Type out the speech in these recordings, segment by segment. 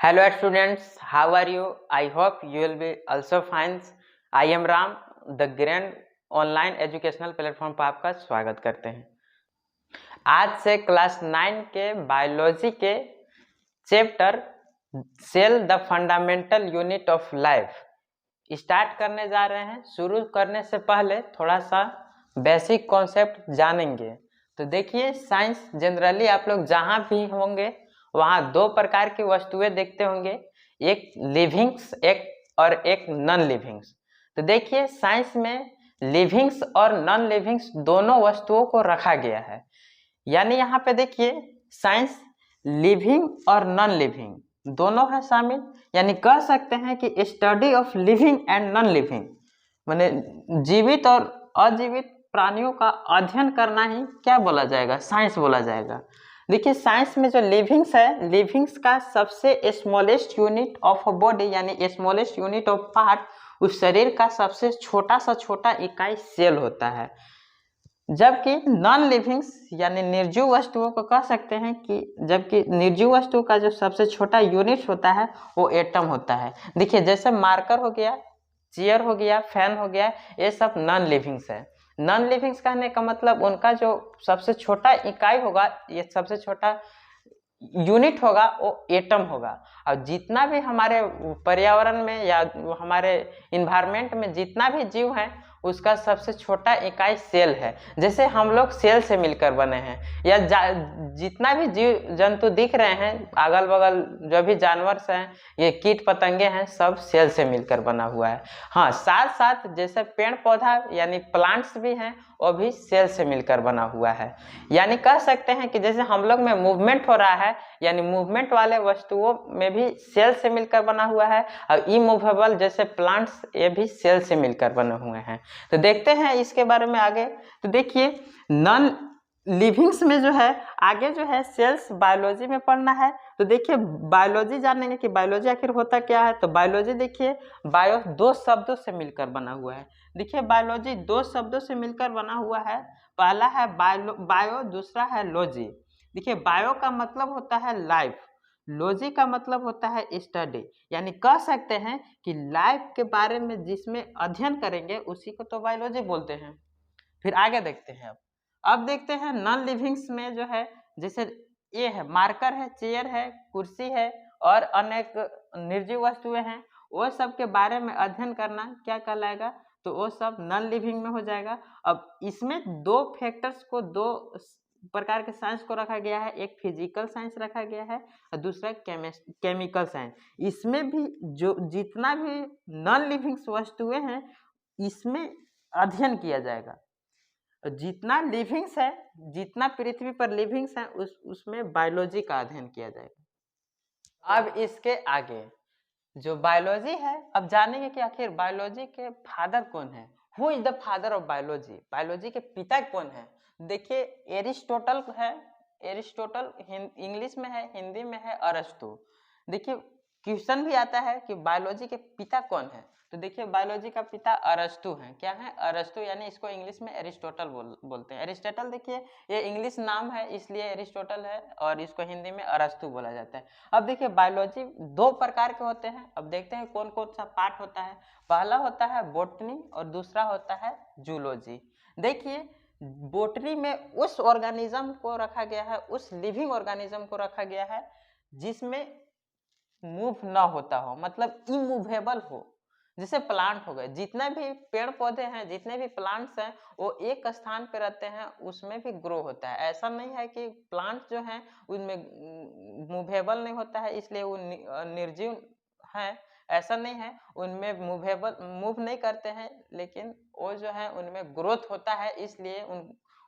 Hello students, how are you? I hope you will be also fine. I am Ram, the grand online educational platform पर आपका स्वागत करते हैं। आज से क्लास 9 के बायोलॉजी के chapter cell the fundamental unit of life start करने जा रहे हैं। शुरू करने से पहले थोड़ा सा बेसिक कॉन्सेप्ट जानेंगे। तो देखिए, साइंस जनरली आप लोग जहाँ भी होंगे वहाँ दो प्रकार की वस्तुएं देखते होंगे, एक लिविंग्स और एक नॉन लिविंग्स। तो देखिए, साइंस में लिविंग्स और नॉन लिविंग्स दोनों वस्तुओं को रखा गया है। यानी यहाँ पे देखिए, साइंस लिविंग और नॉन लिविंग दोनों है शामिल। यानी कह सकते हैं कि study of living and non living, माने जीवित और अजीवित प्राणियों का अध्ययन करना ही क्या बोला जाएगा, साइंस बोला जाएगा। देखिए, साइंस में जो लिविंग्स है, लिविंग्स का सबसे स्मॉलेस्ट यूनिट ऑफ बॉडी यानी स्मॉलेस्ट यूनिट ऑफ पार्ट, उस शरीर का सबसे छोटा सा छोटा इकाई सेल होता है। जबकि नॉन लिविंग्स यानी निर्जीव वस्तुओं को कह सकते हैं कि जबकि निर्जीव वस्तु का जो सबसे छोटा यूनिट होता है वो एटम होता है। देखिए, जैसे मार्कर हो गया, चेयर हो गया, फैन हो गया, ये सब नॉन लिविंग्स है। नॉन लिविंग्स कहने का मतलब उनका जो सबसे छोटा इकाई होगा, ये सबसे छोटा यूनिट होगा वो एटम होगा। और जितना भी हमारे पर्यावरण में या हमारे इन्वायरमेंट में जितना भी जीव है उसका सबसे छोटा इकाई सेल है। जैसे हम लोग सेल से मिलकर बने हैं, या जितना भी जीव जंतु दिख रहे हैं अगल बगल, जो भी जानवर हैं, ये कीट पतंगे हैं, सब सेल से मिलकर बना हुआ है। हाँ, साथ साथ जैसे पेड़ पौधा यानी प्लांट्स भी हैं, वो भी सेल से मिलकर बना हुआ है। यानी कह सकते हैं कि जैसे हम लोग में मूवमेंट हो रहा है, यानी मूवमेंट वाले वस्तुओं में भी सेल से मिलकर बना हुआ है, और इमूवेबल जैसे प्लांट्स ये भी सेल से मिलकर बने हुए हैं। तो देखते हैं इसके बारे में आगे। तो देखिए, नॉन लिविंग्स में जो है आगे जो है सेल्स बायोलॉजी में पढ़ना है। तो देखिए, बायोलॉजी जानेंगे कि बायोलॉजी आखिर होता क्या है। तो बायोलॉजी देखिए, बायो दो शब्दों से मिलकर बना हुआ है। देखिए, बायोलॉजी दो शब्दों से मिलकर बना हुआ है। पहला है बायो, दूसरा है लॉजी। देखिए, बायो का मतलब होता है लाइफ, लॉजी का मतलब होता है स्टडी। यानी कह सकते हैं कि लाइफ के बारे में जिसमें अध्ययन करेंगे उसी को तो बायोलॉजी बोलते हैं। फिर आगे देखते हैं। अब देखते हैं नॉन लिविंग्स में जो है, जैसे ये है मार्कर है, चेयर है, कुर्सी है और अनेक निर्जीव वस्तुएं हैं, वो सब के बारे में अध्ययन करना क्या कहलाएगा, तो वो सब नॉन लिविंग में हो जाएगा। अब इसमें दो फैक्टर्स को, दो प्रकार के साइंस को रखा गया है, एक फिजिकल साइंस रखा गया है और दूसरा केमिकल साइंस। इसमें भी जो जितना भी नॉन लिविंग्स वस्तुएं हैं इसमें अध्ययन किया जाएगा। जितना लिविंग्स है, जितना पृथ्वी पर लिविंग्स है उसमें बायोलॉजी का अध्ययन किया जाएगा। अब इसके आगे जो बायोलॉजी है, अब जानेंगे कि आखिर बायोलॉजी के फादर कौन है। Who is the father of biology, biology के पिता कौन है। देखिए, एरिस्टोटल है। एरिस्टोटल इंग्लिश में है, हिंदी में है अरस्तु। देखिए, क्वेश्चन भी आता है कि बायोलॉजी के पिता कौन है। तो देखिए, बायोलॉजी का पिता अरस्तु हैं। क्या है? अरस्तु, यानी इसको इंग्लिश में एरिस्टोटल बोलते हैं। एरिस्टोटल देखिए, ये इंग्लिश नाम है इसलिए एरिस्टोटल है, और इसको हिंदी में अरस्तु बोला जाता है। अब देखिए, बायोलॉजी दो प्रकार के होते हैं। अब देखते हैं कौन कौन सा पार्ट होता है। पहला होता है बोटनी और दूसरा होता है जूलॉजी। देखिए, बोटनी में उस ऑर्गेनिज्म को रखा गया है, उस लिविंग ऑर्गेनिज्म को रखा गया है जिसमें मूव ना होता हो, मतलब इमूवेबल हो। जैसे प्लांट हो गए, जितने भी पेड़ पौधे हैं, जितने भी प्लांट्स हैं, वो एक स्थान पे रहते हैं, उसमें भी ग्रो होता है। ऐसा नहीं है कि प्लांट जो हैं उनमें मूवेबल नहीं होता है इसलिए वो निर्जीव हैं, ऐसा नहीं है। उनमें मूव नहीं करते हैं, लेकिन वो जो है उनमें ग्रोथ होता है, इसलिए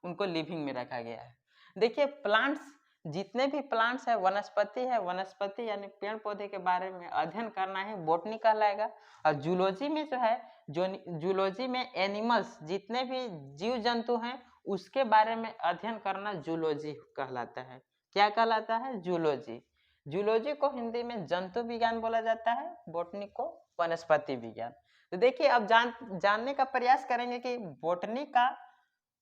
उनको लिविंग में रखा गया है। देखिए, प्लांट्स, जितने भी प्लांट्स है, वनस्पति यानी पेड़ पौधे के बारे में अध्ययन करना ही बोटनी कहलाएगा। और जूलॉजी में जो है, जो जूलॉजी में एनिमल्स, जितने भी जीव जंतु हैं उसके बारे में अध्ययन करना जूलॉजी कहलाता है। क्या कहलाता है? जूलॉजी। जूलॉजी को हिंदी में जंतु विज्ञान बोला जाता है, बोटनी को वनस्पति विज्ञान। तो देखिए, अब जानने का प्रयास करेंगे कि बोटनी का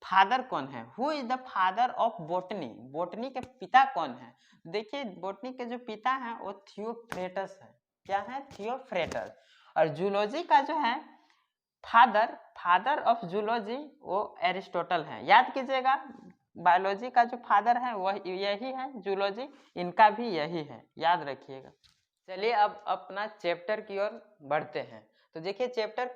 फादर कौन है, who is the father of botany, botany के पिता कौन है। देखिए बोटनी के जो पिता हैं वो थियोफ्रेटस है। क्या है, थियोफ्रेटस। और जूलॉजी का जो है फादर ऑफ जूलॉजी वो एरिस्टोटल है। याद कीजिएगा, बायोलॉजी का जो फादर है वह यही है, जूलॉजी इनका भी यही है, याद रखिएगा। चलिए अब अपना चैप्टर की ओर बढ़ते हैं। तो देखिए चैप्टर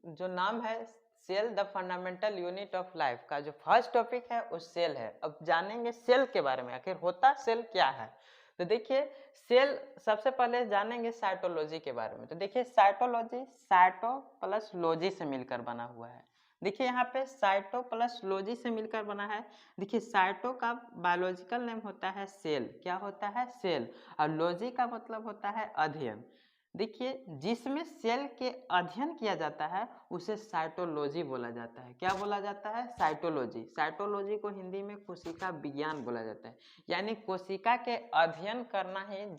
जो नाम है cell the fundamental unit of life का जो फर्स्ट टॉपिक है वो सेल है। अब जानेंगे सेल के बारे में, आखिर होता सेल क्या है। तो देखिए सेल सबसे पहले जानेंगे साइटोलॉजी के बारे में। तो देखिए साइटोलॉजी साइटो प्लस लॉजी से मिलकर बना हुआ है। देखिए यहाँ पे साइटो प्लस लॉजी से मिलकर बना है। देखिए साइटो का बायोलॉजिकल नेम होता है सेल, क्या होता है, सेल। और लॉजी का मतलब होता है अध्ययन। देखिए जिसमें सेल के अध्ययन किया जाता है उसे साइटोलॉजी बोला जाता है। क्या बोला जाता है, साइटोलॉजी। साइटोलॉजी को हिंदी में कोशिका विज्ञान बोला जाता है। यानी कोशिका के अध्ययन करना है,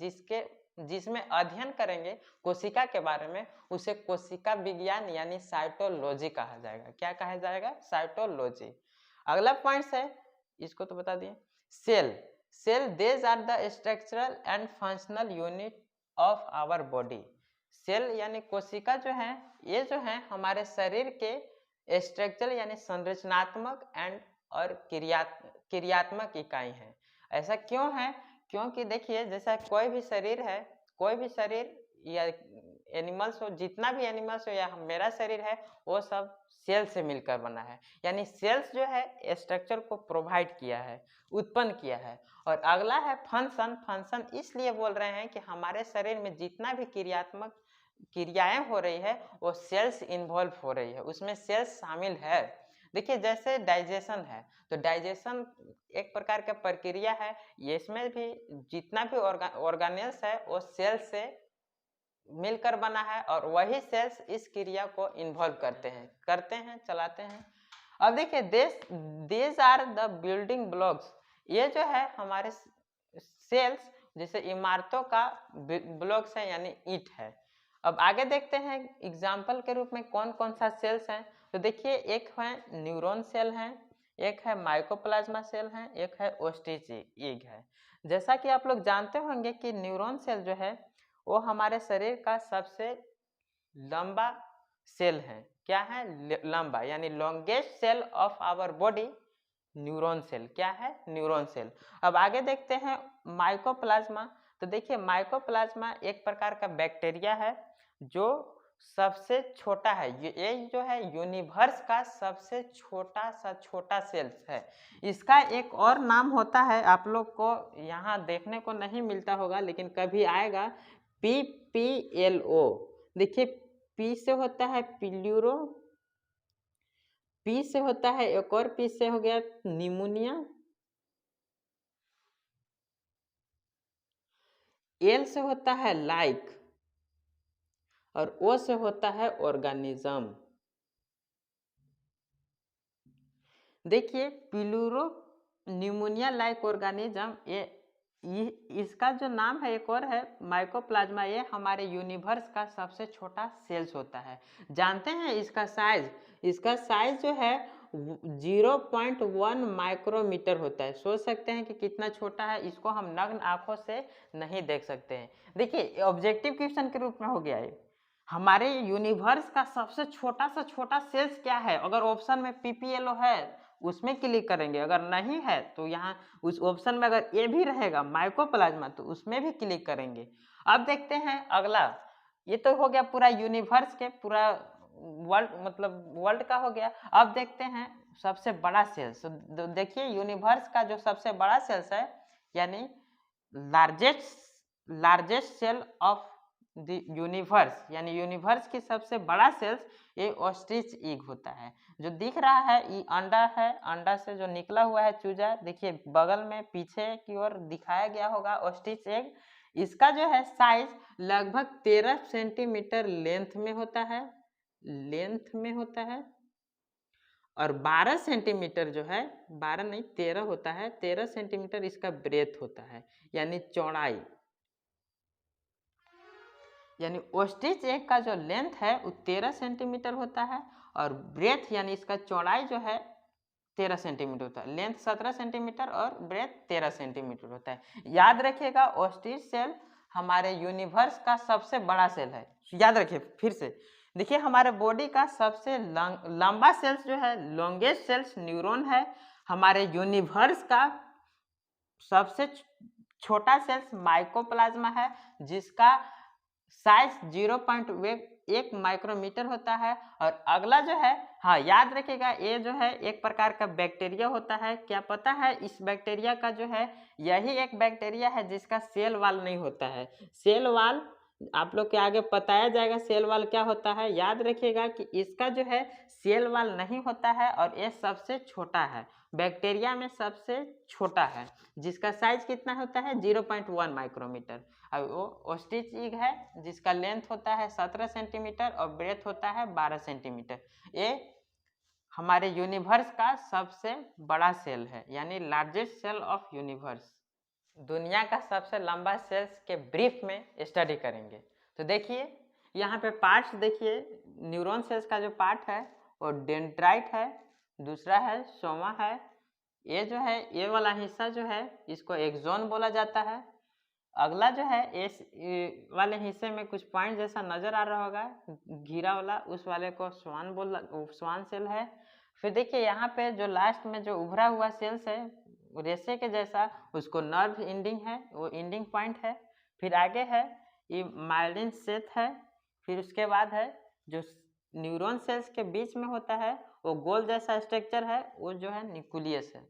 जिसमें अध्ययन करेंगे कोशिका के बारे में, उसे कोशिका विज्ञान यानी साइटोलॉजी कहा जाएगा। क्या कहा जाएगा, साइटोलॉजी। अगला पॉइंट है, इसको तो बता दिए। Cell cell these are the structural and functional unit of our body. Cell यानी कोशिका जो है, ये जो है हमारे शरीर के स्ट्रक्चर यानी संरचनात्मक एंड और क्रियात्मक इकाई है। ऐसा क्यों है, क्योंकि देखिए जैसा कोई भी शरीर या एनिमल्स हो, जितना भी एनिमल्स हो या मेरा शरीर है, वो सब सेल से मिलकर बना है। यानी सेल्स जो है स्ट्रक्चर को प्रोवाइड किया है, उत्पन्न किया है। और अगला है फंक्शन। फंक्शन इसलिए बोल रहे हैं कि हमारे शरीर में जितना भी क्रियात्मक क्रियाएं हो रही है वो सेल्स इन्वॉल्व हो रही है, उसमें सेल्स शामिल है। देखिए जैसे डाइजेशन है, तो डाइजेशन एक प्रकार का प्रक्रिया है, इसमें भी जितना भी ऑर्गेनेल्स है वो सेल्स से मिलकर बना है और वही सेल्स इस क्रिया को इन्वॉल्व करते हैं चलाते हैं। अब देखिए this are the building blocks, ये जो है हमारे सेल्स जैसे इमारतों का ब्लॉक्स है यानी ईंट है। अब आगे देखते हैं एग्जाम्पल के रूप में कौन कौन सा सेल्स हैं। तो देखिए एक है न्यूरॉन सेल है, एक है माइकोप्लाज्मा सेल है, एक है ओस्टिच एग है। जैसा कि आप लोग जानते होंगे कि न्यूरॉन सेल जो है वो हमारे शरीर का सबसे लंबा सेल है। क्या है, लंबा, यानी longest cell of our body neuron cell. क्या है, न्यूरॉन सेल। अब आगे देखते हैं माइकोप्लाज्मा। तो देखिए माइकोप्लाज्मा एक प्रकार का बैक्टीरिया है जो सबसे छोटा है। ये जो है यूनिवर्स का सबसे छोटा सेल्स है। इसका एक और नाम होता है, आप लोग को यहाँ देखने को नहीं मिलता होगा लेकिन कभी आएगा, PPLO। देखिए पी से होता है पिल्यूरो, पी से होता है एक और पी से हो गया निमोनिया, एल से होता है लाइक और ओ से होता है ऑर्गेनिज्म। देखिए पिलूरो न्यूमोनिया लाइक ऑर्गेनिज्म, ये इसका जो नाम है एक और है माइकोप्लाज्मा। ये हमारे यूनिवर्स का सबसे छोटा सेल्स होता है। जानते हैं इसका साइज जो है 0.1 माइक्रोमीटर होता है। सोच सकते हैं कि कितना छोटा है, इसको हम नग्न आंखों से नहीं देख सकते हैं। देखिए ऑब्जेक्टिव क्वेश्चन के रूप में हो गया है, हमारे यूनिवर्स का सबसे छोटा सेल्स क्या है। अगर ऑप्शन में PPLO है उसमें क्लिक करेंगे, अगर नहीं है तो यहाँ उस ऑप्शन में अगर ये भी रहेगा माइकोप्लाज्मा तो उसमें भी क्लिक करेंगे। अब देखते हैं अगला, ये तो हो गया पूरा यूनिवर्स के पूरा वर्ल्ड मतलब वर्ल्ड का हो गया। अब देखते हैं सबसे बड़ा सेल्स। तो देखिए यूनिवर्स का जो सबसे बड़ा सेल्स है यानी largest cell of the universe, यानी यूनिवर्स की सबसे बड़ा सेल्स ये ऑस्ट्रिच एग होता है। जो दिख रहा है ये अंडा है, अंडा से जो निकला हुआ है चूजा, देखिए बगल में पीछे की ओर दिखाया गया होगा ऑस्ट्रिच एग। इसका जो है साइज लगभग 13 सेंटीमीटर लेंथ में होता है और 12 सेंटीमीटर जो है, 12 नहीं 13 होता है, 13 सेंटीमीटर इसका ब्रेथ होता है यानी चौड़ाई। यानी ऑस्ट्रिच एग का जो लेंथ है वो 13 सेंटीमीटर होता है और ब्रेथ यानी इसका चौड़ाई जो है 13 सेंटीमीटर होता है, लेंथ 17 सेंटीमीटर और ब्रेथ 13 सेंटीमीटर होता है। याद रखिएगा ओस्टिच सेल हमारे यूनिवर्स का सबसे बड़ा सेल है। याद रखिए फिर से, देखिए हमारे बॉडी का सबसे लंबा सेल्स जो है, लॉन्गेस्ट सेल्स न्यूरॉन है। हमारे यूनिवर्स का सबसे छोटा सेल्स माइकोप्लाज्मा है, जिसका साइज 0.1 माइक्रोमीटर होता है। और अगला जो है, हाँ याद रखिएगा, ये जो है एक प्रकार का बैक्टीरिया होता है। क्या पता है इस बैक्टीरिया का जो है, यही एक बैक्टीरिया है जिसका सेल वाल नहीं होता है। सेल वाल आप लोग के आगे बताया जाएगा, सेल वाल क्या होता है। याद रखिएगा कि इसका जो है सेल वाल नहीं होता है और ये सबसे छोटा है, बैक्टीरिया में सबसे छोटा है, जिसका साइज कितना होता है 0.1 माइक्रोमीटर। अब वो ओस्टिच इग है जिसका लेंथ होता है 17 सेंटीमीटर और ब्रेथ होता है 12 सेंटीमीटर। ये हमारे यूनिवर्स का सबसे बड़ा सेल है, यानी लार्जेस्ट सेल ऑफ यूनिवर्स। दुनिया का सबसे लंबा सेल्स के ब्रीफ में स्टडी करेंगे। तो देखिए यहाँ पे पार्ट्स देखिए, न्यूरॉन सेल्स का जो पार्ट है वो डेंड्राइट है, दूसरा है सोमा है। ये जो है, ये वाला हिस्सा जो है इसको एक्सोन बोला जाता है। अगला जो है इस वाले हिस्से में कुछ पॉइंट जैसा नजर आ रहा होगा घिरा वाला, उस वाले को स्वान सेल है। फिर देखिए यहाँ पे जो लास्ट में जो उभरा हुआ सेल्स है रेशे के जैसा, उसको नर्व एंडिंग है, वो एंडिंग पॉइंट है। फिर आगे है ये माइलिन शेथ है। फिर उसके बाद है जो न्यूरॉन सेल्स के बीच में होता है वो गोल जैसा स्ट्रक्चर है, वो जो है न्यूक्लियस है।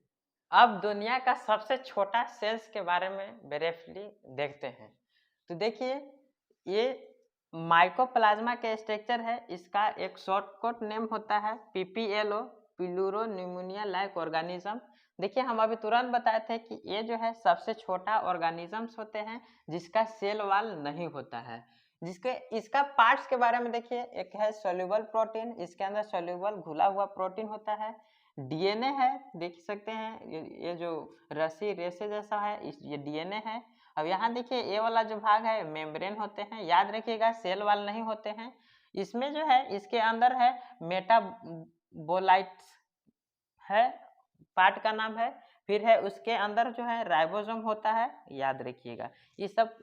अब दुनिया का सबसे छोटा सेल्स के बारे में ब्रीफली देखते हैं। तो देखिए ये माइकोप्लाज्मा के स्ट्रक्चर है, इसका एक शॉर्टकट नेम होता है PPLO, पिलूरो न्यूमोनिया लाइक ऑर्गेनिज्म। देखिए हम अभी तुरंत बताए थे कि ये जो है सबसे छोटा ऑर्गेनिजम्स होते हैं जिसका सेल वाल नहीं होता है। जिसके इसका पार्ट्स के बारे में देखिए, एक है सोल्यूबल प्रोटीन, इसके अंदर सोल्यूबल घुला हुआ प्रोटीन होता है। DNA है, देख सकते हैं ये जो रस्सी रेशे जैसा है, ये DNA है। अब यहाँ देखिए ये वाला जो भाग है मेम्ब्रेन होते हैं। याद रखिएगा सेल वाल नहीं होते हैं। इसमें जो है इसके अंदर है मेटाबोलाइट्स है, पार्ट का नाम है। फिर है उसके अंदर जो है राइबोसोम होता है। याद रखिएगा ये सब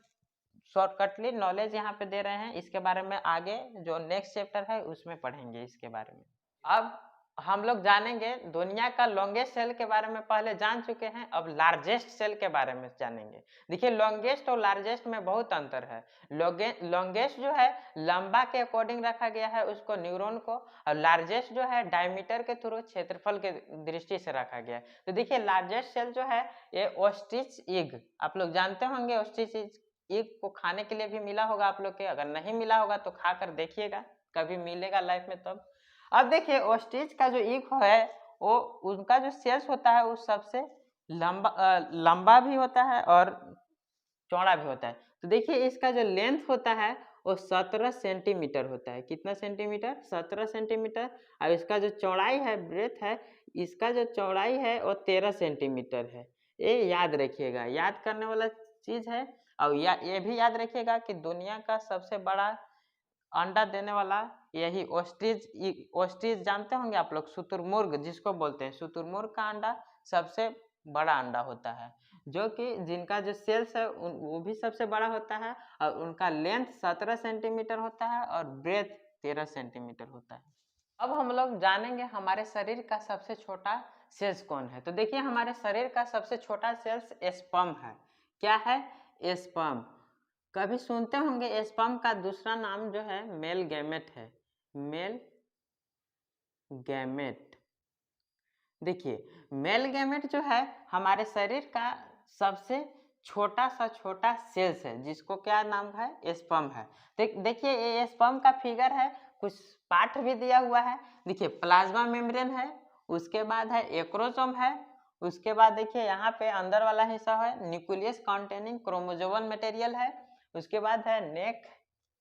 शॉर्टकटली नॉलेज यहाँ पे दे रहे हैं, इसके बारे में आगे जो नेक्स्ट चैप्टर है उसमें पढ़ेंगे इसके बारे में। अब हम लोग जानेंगे दुनिया का लॉन्गेस्ट सेल के बारे में, पहले जान चुके हैं, अब लार्जेस्ट सेल के बारे में जानेंगे। देखिए लॉन्गेस्ट और लार्जेस्ट में बहुत अंतर है। लॉन्गेस्ट जो है लंबा के अकॉर्डिंग रखा गया है उसको, न्यूरॉन को, और लार्जेस्ट जो है डायमीटर के थ्रू, क्षेत्रफल के दृष्टि से रखा गया है। तो देखिए लार्जेस्ट सेल जो है ये ओस्ट्रिच इग, आप लोग जानते होंगे ओस्ट्रिच इग को खाने के लिए भी मिला होगा आप लोग के, अगर नहीं मिला होगा तो खा कर देखिएगा, कभी मिलेगा लाइफ में तब। अब देखिए ओस्ट्रिच का जो ईग है वो, उनका जो सेल्स होता है वो सबसे लंबा भी होता है और चौड़ा भी होता है। तो देखिए इसका जो लेंथ होता है वो 17 सेंटीमीटर होता है। कितना सेंटीमीटर? 17 सेंटीमीटर। और इसका जो चौड़ाई है, ब्रेथ है, इसका जो चौड़ाई है वो 13 सेंटीमीटर है। ये याद रखिएगा, याद करने वाला चीज है। और ये भी याद रखिएगा कि दुनिया का सबसे बड़ा अंडा देने वाला यही ओस्ट्रिच जानते होंगे आप लोग, शुतुरमुर्ग जिसको बोलते हैं, शुतुरमुर्ग का अंडा सबसे बड़ा अंडा होता है, जो कि जिनका जो सेल्स है वो भी सबसे बड़ा होता है और उनका लेंथ 17 सेंटीमीटर होता है और ब्रेथ 13 सेंटीमीटर होता है। अब हम लोग जानेंगे हमारे शरीर का सबसे छोटा सेल्स कौन है। तो देखिए हमारे शरीर का सबसे छोटा सेल्स स्पर्म है। क्या है? स्पर्म। कभी सुनते होंगे स्पर्म का दूसरा नाम जो है मेल गैमेट है, मेल गैमेट। देखिए मेल गैमेट जो है हमारे शरीर का सबसे छोटा सेल्स है, जिसको क्या नाम है? स्पर्म है। देखिए ये स्पर्म का फिगर है, कुछ पार्ट भी दिया हुआ है। देखिए प्लाज्मा मेम्ब्रेन है, उसके बाद है एक्रोसोम है, उसके बाद देखिए यहाँ पे अंदर वाला हिस्सा है न्यूक्लियस कंटेनिंग क्रोमोसोमल मटेरियल है। उसके बाद है नेक,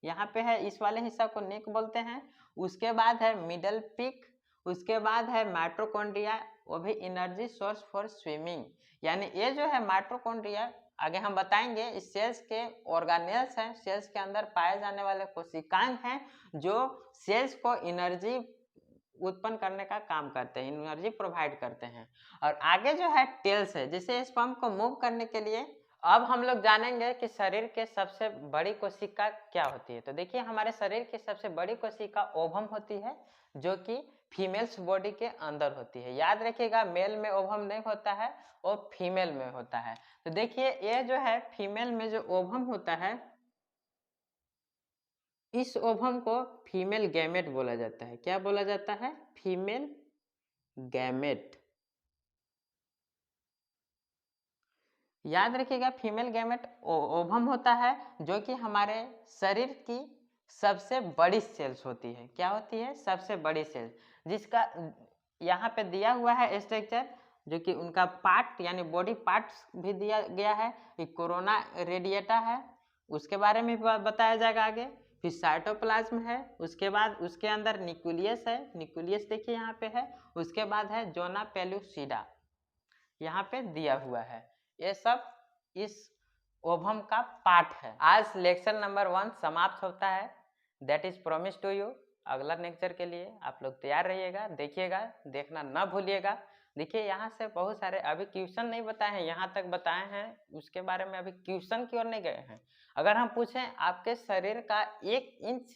यहाँ पे है, इस वाले हिस्सा को नेक बोलते हैं। उसके बाद है मिडल पिक, उसके बाद है माइटोकॉन्ड्रिया, वो भी एनर्जी सोर्स फॉर स्विमिंग। यानी ये जो है माइटोकॉन्ड्रिया, आगे हम बताएंगे, इस सेल्स के ऑर्गेनेल्स हैं, सेल्स के अंदर पाए जाने वाले कोशिकाएं हैं जो सेल्स को एनर्जी उत्पन्न करने का काम करते हैं, एनर्जी प्रोवाइड करते हैं। और आगे जो है टेल्स है, जिसे स्पर्म को मूव करने के लिए अब हम लोग जानेंगे कि शरीर के सबसे बड़ी कोशिका क्या होती है। तो देखिए हमारे शरीर की सबसे बड़ी कोशिका ओवम होती है, जो कि फीमेल्स बॉडी के अंदर होती है। याद रखिएगा, मेल में ओवम नहीं होता है, वो फीमेल में होता है। तो देखिए ये जो है फीमेल में जो ओवम होता है, इस ओवम को फीमेल गैमेट बोला जाता है। क्या बोला जाता है? Female gamete. याद रखिएगा, फीमेल गैमेट ओवम होता है, जो कि हमारे शरीर की सबसे बड़ी सेल्स होती है। क्या होती है? सबसे बड़ी सेल्स, जिसका यहाँ पे दिया हुआ है स्ट्रक्चर, जो कि उनका पार्ट यानी बॉडी पार्ट्स भी दिया गया है। कि कोरोना रेडिएटा है, उसके बारे में भी बताया जाएगा आगे। फिर साइटोप्लाज्म है, उसके बाद उसके अंदर न्यूक्लियस है, न्यूक्लियस देखिए यहाँ पे है। उसके बाद है जोना पेलुसिडा, यहाँ पे दिया हुआ है। ये सब इस ओवम का पार्ट है। आज लेक्चर नंबर 1 समाप्त होता है। That is promise to you. अगला लेक्चर के लिए आप लोग तैयार रहिएगा, देखिएगा, देखना ना भूलिएगा। देखिए यहाँ से बहुत सारे अभी क्वेश्चन नहीं बताए हैं, यहाँ तक बताए हैं, उसके बारे में अभी क्वेश्चन की ओर नहीं गए हैं। अगर हम पूछें आपके शरीर का 1 इंच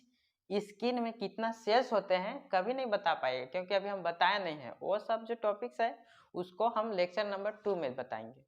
स्किन में कितना सेल्स होते हैं, कभी नहीं बता पाएंगे, क्योंकि अभी हम बताए नहीं हैं। वो सब जो टॉपिक्स है उसको हम लेक्चर नंबर 2 में बताएंगे।